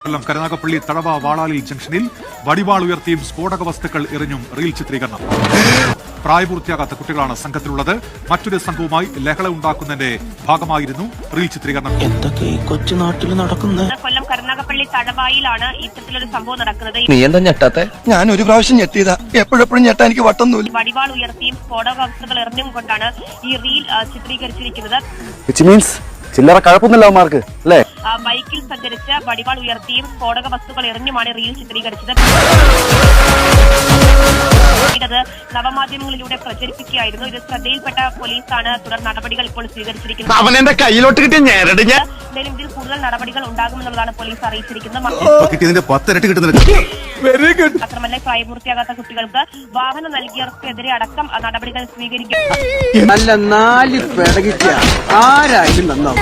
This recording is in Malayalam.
കൊല്ലം കരുനാഗപ്പള്ളി തഴവ വാളാലിൽ ജംഗ്ഷനിൽ വടിവാൾ ഉയർത്തിയും സ്ഫോടക വസ്തുക്കൾ എറിഞ്ഞും റീൽ ചിത്രീകരണം. പ്രായപൂർത്തിയാകാത്ത കുട്ടികളാണ് സംഘത്തിലുള്ളത്. മറ്റൊരു സംഘവുമായി ലഹള ഉണ്ടാക്കുന്നതിന്റെ ഭാഗമായിരുന്നു റീൽ ചിത്രീകരണം. എന്തൊക്കെ ഈ കൊച്ചുനാട്ടിൽ നടക്കുന്നത്? കൊല്ലം കരുനാഗപ്പള്ളി തഴവായിലാണ് ഇത്തരത്തിലൊരു സംഭവം നടക്കുന്നത്. നീ എന്താ ഞെട്ടാത്തെ? ഞാൻ ഒരു പ്രാവശ്യം ഞെട്ടിയതാ, എപ്പോഴെപ്പോഴും ഞെട്ടാ എനിക്ക് വട്ടൊന്നുമില്ല. വടിവാൾ ഉയർത്തിയും സ്ഫോടക വസ്തുക്കൾ എറിഞ്ഞും കൊണ്ടാണ് ഈ റീൽ ചിത്രീകരിച്ചിരിക്കുന്നത്. ചില്ലറ കഴപ്പൊന്നുമില്ല അവന്മാർക്ക് അല്ലേ? ബൈക്കിൽ സഞ്ചരിച്ച് വടിവാൾ ഉയർത്തിയും സ്ഫോടക വസ്തുക്കൾ എറിഞ്ഞുമാണ് റീൽ ചിത്രീകരിച്ചത്. ഇത് നവമാധ്യമങ്ങളിലൂടെ പ്രചരിപ്പിക്കുകയായിരുന്നു. ഇത് ശ്രദ്ധയിൽപ്പെട്ട പോലീസാണ് തുടർ നടപടികൾ ഇപ്പോൾ സ്വീകരിച്ചിരിക്കുന്നത്. അവൻ എന്റെ കയ്യിലോട്ട് കിട്ടിയ ഞെരട് ഞാൻ എന്തായാലും ഇതിൽ കൂടുതൽ നടപടികൾ ഉണ്ടാകുമെന്നുള്ളതാണ് പോലീസ് അറിയിച്ചിരിക്കുന്നത്. മാത്രമല്ല പ്രായപൂർത്തിയാകാത്ത കുട്ടികൾക്ക് വാഹനം നൽകിയവർക്കെതിരെ അടക്കം നടപടികൾ സ്വീകരിക്കും. നല്ല നാല് പിടകിച്ച ആരായാലും നന്നാവും.